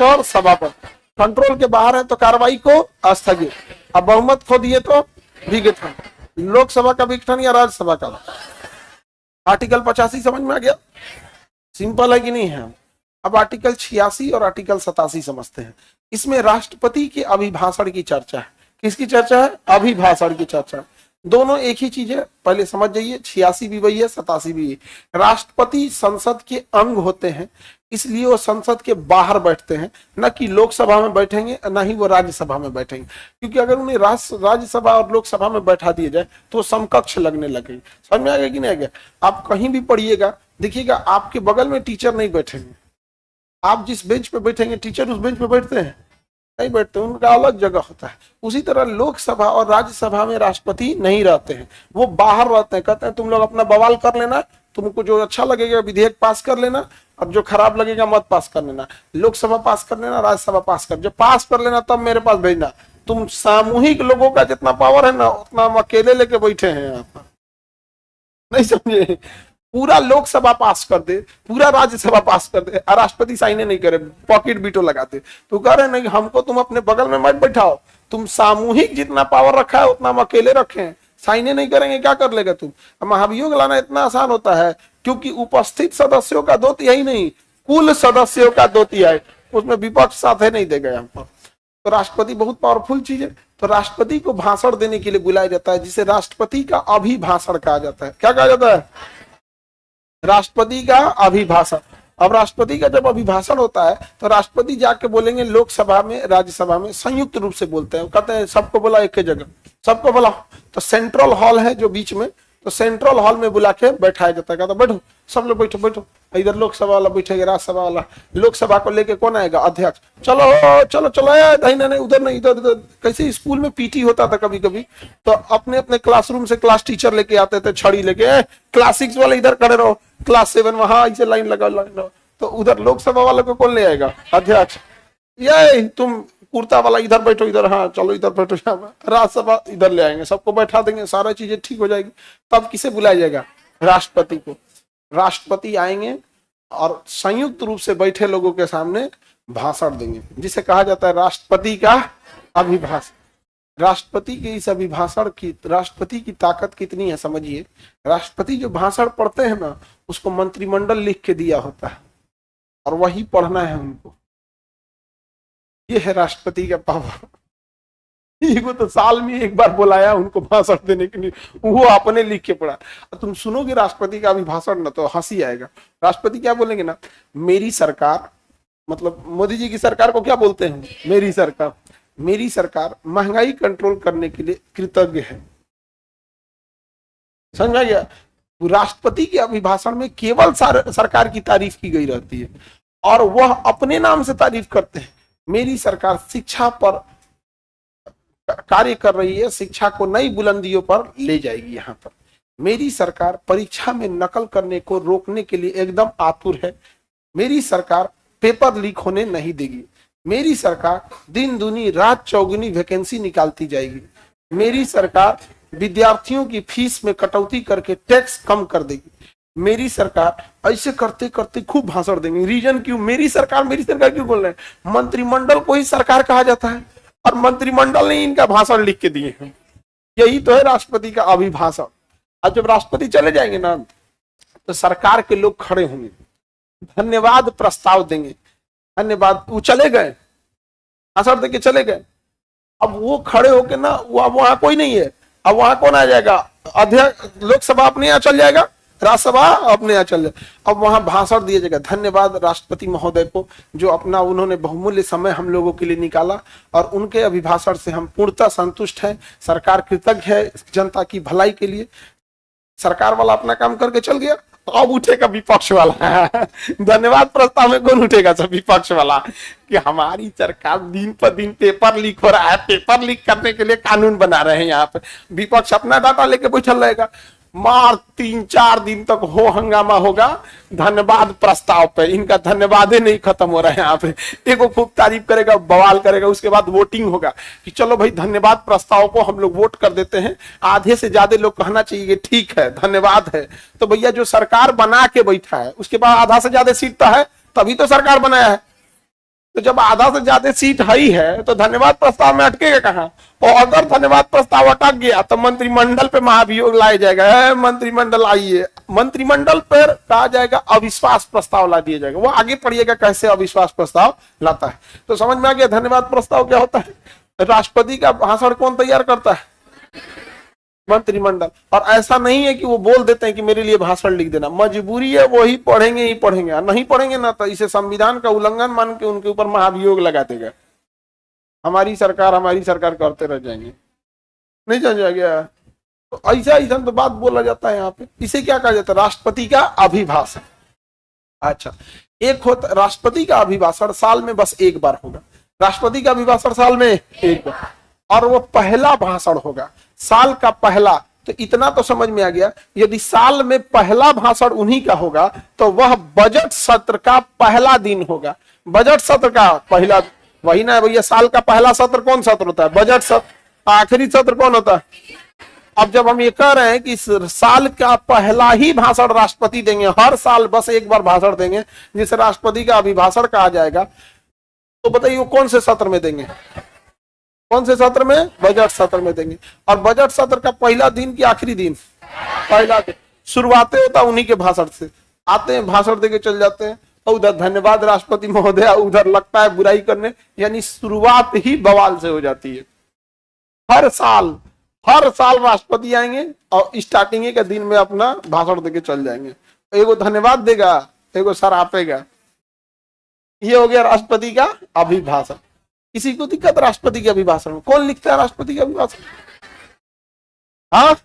अध्यक्ष और सभापति कंट्रोल के बाहर है तो कार्रवाई को स्थगित। अब बहुमत खो दिए तो विघटन। लोकसभा का विघटन या राज्यसभा का? आर्टिकल 85 समझ में आ गया? सिंपल है कि नहीं है? अब आर्टिकल 86 और आर्टिकल 87 समझते हैं। इसमें राष्ट्रपति के अभिभाषण की चर्चा है। किसकी चर्चा है? अभिभाषण की चर्चा है। दोनों एक ही चीज है, पहले समझ जाइए। 86 भी वही है, 87 भी। राष्ट्रपति संसद के अंग होते हैं, इसलिए वो संसद के बाहर बैठते हैं, न कि लोकसभा में बैठेंगे, न ही वो राज्यसभा में बैठेंगे। क्योंकि अगर उन्हें राज्यसभा और लोकसभा में बैठा दिया जाए तो समकक्ष लगने लगेगी। समझ में आ गया कि नहीं आ गया? आप कहीं भी पढ़िएगा, देखिएगा आपके बगल में टीचर नहीं बैठेंगे। आप जिस बेंच पे बैठेंगे टीचर उस बेंच पे बैठते हैं? नहीं बैठते, उनका अलग जगह होता है। उसी तरह लोकसभा और राज्यसभा में राष्ट्रपति नहीं रहते हैं, वो बाहर रहते हैं। कहते हैं तुम लोग अपना बवाल कर लेना, तुमको जो अच्छा लगेगा विधेयक पास कर लेना, और जो खराब लगेगा मत पास कर लेना। लोकसभा पास कर लेना, राज्यसभा पास कर, जब पास कर लेना तब मेरे पास भेजना। तुम सामूहिक लोगों का जितना पावर है ना उतना हम अकेले लेके बैठे हैं यहाँ पर। नहीं समझे? पूरा लोकसभा पास कर दे, पूरा राज्यसभा पास कर दे, राष्ट्रपति साइन नहीं करे, पॉकेट बीटो लगाते, तो कह रहे नहीं हमको तुम अपने बगल में मत बैठाओ, तुम सामूहिक जितना पावर रखा है उतना हम अकेले रखे हैं, साइन नहीं करेंगे, क्या कर लेगा तुम? महाभियोग लाना इतना आसान होता है क्योंकि उपस्थित सदस्यों का 2/3 नहीं, कुल सदस्यों का 2/3, उसमें विपक्ष साथ नहीं देगा यहाँ पर। तो राष्ट्रपति बहुत पावरफुल चीज है। तो राष्ट्रपति को भाषण देने के लिए बुलाया जाता है, जिसे राष्ट्रपति का अभिभाषण कहा जाता है। क्या कहा जाता है? राष्ट्रपति का अभिभाषण। अब राष्ट्रपति का जब अभिभाषण होता है तो राष्ट्रपति जाके बोलेंगे लोकसभा में, राज्यसभा में, संयुक्त रूप से बोलते हैं। कहते हैं सबको बोला एक ही जगह, सबको बोला। तो सेंट्रल हॉल है जो बीच में, तो सेंट्रल हॉल में बुला के बैठाया जाता है। कहता बैठो, सब लोग बैठो बैठो। इधर लोकसभा वाला बैठेगा, राज्यसभा वाला। लोकसभा को लेके कौन आएगा? अध्यक्ष। चलो चलो चलो, नहीं उधर नहीं, इधर इधर। कैसे स्कूल में पीटी होता था कभी कभी, तो अपने अपने क्लासरूम से क्लास टीचर लेके आते थे, छड़ी लेके। क्लास 6 वाले इधर खड़े रहो, क्लास 7 वहां ऐसे लाइन लगाओ। तो उधर लोकसभा वाले को कौन ले आएगा? अध्यक्ष। ये तुम कुर्ता वाला इधर बैठो, इधर, हाँ चलो इधर बैठो। राज्यसभा इधर ले आएंगे, सबको बैठा देंगे, सारा चीजें ठीक हो जाएगी। तब किसे बुलाया जाएगा? राष्ट्रपति को। राष्ट्रपति आएंगे और संयुक्त रूप से बैठे लोगों के सामने भाषण देंगे, जिसे कहा जाता है राष्ट्रपति का अभिभाषण। राष्ट्रपति के इस अभिभाषण की, राष्ट्रपति की ताकत कितनी है समझिए। राष्ट्रपति जो भाषण पढ़ते हैं ना, उसको मंत्रिमंडल लिख के दिया होता है और वही पढ़ना है उनको। ये है राष्ट्रपति का पावर। वो तो साल में एक बार बुलाया उनको भाषण देने के लिए, वो अपने लिख के पढ़ा। तुम सुनोगे राष्ट्रपति का अभिभाषण ना तो हंसी आएगा। राष्ट्रपति क्या बोलेंगे ना, मेरी सरकार, मतलब मोदी जी की सरकार को क्या बोलते हैं? मेरी सरकार। मेरी सरकार महंगाई कंट्रोल करने के लिए कृतज्ञ है। समझ आ गया? राष्ट्रपति के अभिभाषण में केवल सरकार की तारीफ की गई रहती है और वह अपने नाम से तारीफ करते हैं। मेरी सरकार शिक्षा पर कार्य कर रही है, शिक्षा को नई बुलंदियों पर ले जाएगी। यहाँ पर मेरी सरकार परीक्षा में नकल करने को रोकने के लिए एकदम आतुर है। मेरी सरकार पेपर लीक होने नहीं देगी। मेरी सरकार दिन दूनी रात चौगुनी वैकेंसी निकालती जाएगी। मेरी सरकार विद्यार्थियों की फीस में कटौती करके टैक्स कम कर देगी। मेरी सरकार, ऐसे करते करते खूब भाषण देंगे। रीजन क्यों? मेरी सरकार क्यों बोल रहे हैं? मंत्रिमंडल को ही सरकार कहा जाता है और मंत्रिमंडल ने इनका भाषण लिख के दिए हैं। यही तो है राष्ट्रपति का अभिभाषण। अब जब राष्ट्रपति चले जाएंगे ना तो सरकार के लोग खड़े होंगे, धन्यवाद प्रस्ताव देंगे। धन्यवाद, वो चले गए, भाषण देके चले गए। अब वो खड़े होके ना, वहां कोई नहीं है, अब वहां कौन आ जाएगा? अध्यक्ष। लोकसभा अपने यहाँ चल जाएगा, राज्यसभा अपने यहाँ चल जाए। अब वहां भाषण दिया जाएगा, धन्यवाद राष्ट्रपति महोदय को, जो अपना उन्होंने बहुमूल्य समय हम लोगों के लिए निकाला और उनके अभिभाषण से हम पूर्णतः संतुष्ट हैं। सरकार कृतज्ञ है जनता की भलाई के लिए। सरकार वाला अपना काम करके चल गया, अब उठेगा विपक्ष वाला। धन्यवाद प्रस्ताव में कौन उठेगा? सब विपक्ष वाला, कि हमारी सरकार दिन पर दिन पेपर लीक हो रहा है, पेपर लीक करने के लिए कानून बना रहे हैं। यहाँ पे विपक्ष अपना डाटा लेके बैठल रहेगा। मार 3-4 दिन तक हो हंगामा होगा धन्यवाद प्रस्ताव पे। इनका धन्यवाद ही नहीं खत्म हो रहा है। यहाँ पे एगो खूब तारीफ करेगा, बवाल करेगा, उसके बाद वोटिंग होगा कि चलो भाई धन्यवाद प्रस्ताव को हम लोग वोट कर देते हैं। आधे से ज्यादा लोग कहना चाहिए ठीक है, धन्यवाद है। तो भैया जो सरकार बना के बैठा है उसके बाद आधा से ज्यादा सीट तो है, तभी तो सरकार बनाया है। तो जब आधा से ज्यादा सीट है ही है तो धन्यवाद प्रस्ताव में अटकेगा कहाँ? और अगर धन्यवाद प्रस्ताव अटक गया तो मंत्रिमंडल पे महाभियोग लाया जाएगा, मंत्रिमंडल आइए, मंत्रिमंडल पर कहा जाएगा अविश्वास प्रस्ताव ला दिया जाएगा। वो आगे पढ़िएगा कैसे अविश्वास प्रस्ताव लाता है। तो समझ में आ गया धन्यवाद प्रस्ताव क्या होता है। राष्ट्रपति का भाषण कौन तैयार करता है? मंत्रिमंडल। और ऐसा नहीं है कि वो बोल देते हैं कि मेरे लिए भाषण लिख देना, मजबूरी है, वही पढ़ेंगे ही पढ़ेंगे, नहीं पढ़ेंगे ना तो इसे संविधान का उल्लंघन मान के उनके ऊपर महाभियोग लगा देगा। हमारी सरकार करते रह जाएंगे, नहीं समझा गया? तो ऐसा ऐसा तो बात बोला जाता है यहाँ पे। इसे क्या कहा जाता है? राष्ट्रपति का अभिभाषण। अच्छा, एक होता राष्ट्रपति का अभिभाषण साल में बस एक बार होगा। राष्ट्रपति का अभिभाषण साल में एक बार, और वो पहला भाषण होगा, साल का पहला। तो इतना तो समझ में आ गया, यदि साल में पहला भाषण उन्हीं का होगा तो वह बजट सत्र का पहला दिन होगा। बजट सत्र का पहला, वही ना भैया, साल का पहला सत्र कौन सत्र होता है? बजट सत्र। आखिरी सत्र कौन होता है? अब जब हम ये कह रहे हैं कि साल का पहला ही भाषण राष्ट्रपति देंगे, हर साल बस एक बार भाषण देंगे जिसे राष्ट्रपति का अभिभाषण कहा जाएगा, तो बताइए वो कौन से सत्र में देंगे? कौन से सत्र में? बजट सत्र में देंगे। और बजट सत्र का पहला दिन की आखिरी दिन? पहला दिन। शुरुआतें होता उन्हीं के भाषण से, आते हैं भाषण देके चल जाते हैं, और उधर धन्यवाद राष्ट्रपति महोदय, उधर लगता है बुराई करने, यानी शुरुआत ही बवाल से हो जाती है। हर साल राष्ट्रपति आएंगे और स्टार्टिंग के दिन में अपना भाषण देके चल जाएंगे। एगो धन्यवाद देगा, एगो सरापेगा। ये हो गया राष्ट्रपति का अभिभाषण। किसी को दिक्कत राष्ट्रपति के अभिभाषण में? कौन लिखता है राष्ट्रपति का अभिभाषण? हाँ,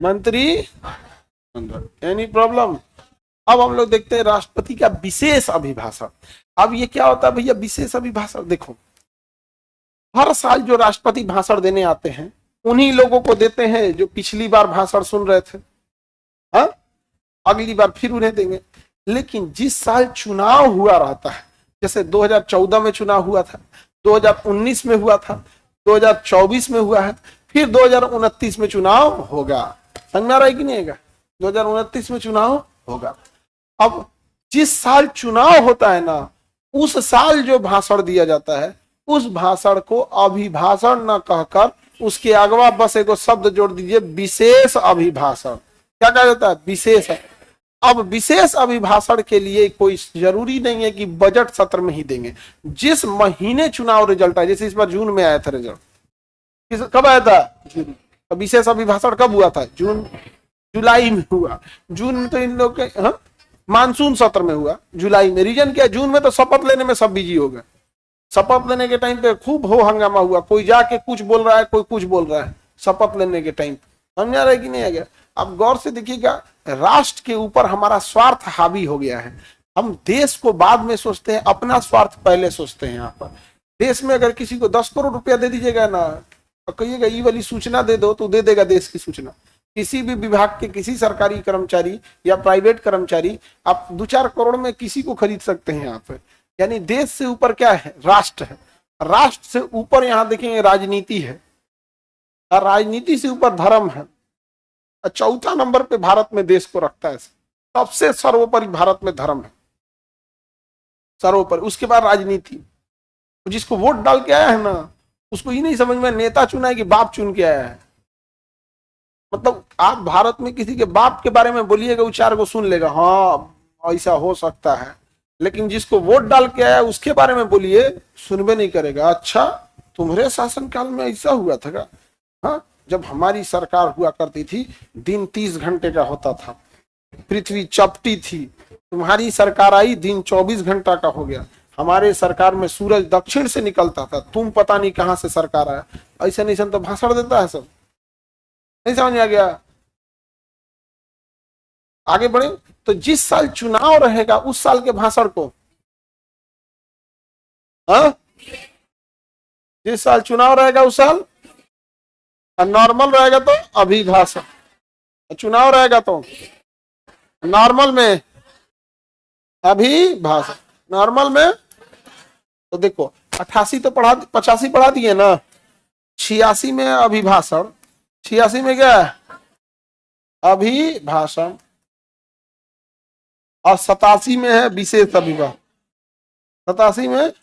मंत्री, एनी प्रॉब्लम? अब हम लोग देखते हैं राष्ट्रपति का विशेष अभिभाषण। अब ये क्या होता है भैया विशेष अभिभाषण? देखो, हर साल जो राष्ट्रपति भाषण देने आते हैं उन्हीं लोगों को देते हैं जो पिछली बार भाषण सुन रहे थे। हाँ, अगली बार फिर उन्हें देंगे। लेकिन जिस साल चुनाव हुआ रहता है, जैसे 2014 में चुनाव हुआ था, 2019 में हुआ था, 2024 में हुआ है, फिर 2029 में चुनाव होगा। समझ में आ रहा है कि नहीं होगा? 2029 में चुनाव होगा। अब जिस साल चुनाव होता है ना, उस साल जो भाषण दिया जाता है उस भाषण को अभिभाषण न कहकर उसके अगवा बस एक शब्द जोड़ दीजिए, विशेष अभिभाषण। क्या कहा जाता है? विशेष। अब विशेष अभिभाषण के लिए कोई जरूरी नहीं है कि बजट सत्र में ही देंगे। जिस महीने चुनाव रिजल्ट आया, जैसे इस बार जून में आया था रिजल्ट, कब आया था? जून। तो विशेष अभिभाषण कब हुआ था? जुलाई में हुआ। जून में तो इन लोग के मानसून सत्र में हुआ, जुलाई में। रीजन क्या? जून में तो शपथ लेने में सब बिजी हो गए। शपथ लेने के टाइम पे खूब हो हंगामा हुआ, कोई जाके कुछ बोल रहा है, कोई कुछ बोल रहा है शपथ लेने के टाइम। समझ आ रहा है कि नहीं आ गया? अब गौर से देखिएगा, राष्ट्र के ऊपर हमारा स्वार्थ हावी हो गया है। हम देश को बाद में सोचते हैं, अपना स्वार्थ पहले सोचते हैं। यहाँ पर देश में अगर किसी को 10 करोड़ रुपया दे दीजिएगा ना, तो कहिएगा ये वाली सूचना दे दो, तो दे देगा देश की सूचना। किसी भी विभाग के किसी सरकारी कर्मचारी या प्राइवेट कर्मचारी आप 2-4 करोड़ में किसी को खरीद सकते हैं यहाँ पर। यानी देश से ऊपर क्या है? राष्ट्र है। राष्ट्र से ऊपर यहाँ देखेंगे राजनीति है, और राजनीति से ऊपर धर्म है। चौथा नंबर पे भारत में देश को रखता है। सबसे सर्वोपरि भारत में धर्म है, सर्वोपरि। उसके बाद राजनीति। जिसको वोट डाल के आया है ना, उसको ये नहीं समझ में नेता चुना है कि बाप चुन के आया है। मतलब आप भारत में किसी के बाप के बारे में बोलिएगा, वो 4 को सुन लेगा, हाँ ऐसा हो सकता है। लेकिन जिसको वोट डाल के आया उसके बारे में बोलिए, सुनबे नहीं करेगा। अच्छा, तुम्हारे शासनकाल में ऐसा हुआ था? हाँ, जब हमारी सरकार हुआ करती थी दिन 30 घंटे का होता था, पृथ्वी चपटी थी। तुम्हारी सरकार आई, दिन 24 घंटा का हो गया। हमारे सरकार में सूरज दक्षिण से निकलता था, तुम पता नहीं कहां से सरकार आया। ऐसा नहीं तो भाषण देता है सब। नहीं समझ आ गया? आगे बढ़े तो जिस साल चुनाव रहेगा उस साल के भाषण को, हाँ, जिस साल चुनाव रहेगा उस साल, नॉर्मल रहेगा तो अभिभाषण, चुनाव रहेगा तो नॉर्मल में अभिभाषण। नॉर्मल में तो देखो 88 तो 85 पढ़ा दिए ना, 86 में अभिभाषण, 86 में क्या है? अभिभाषण, और 87 में है विशेष अभिभाषण। 87 में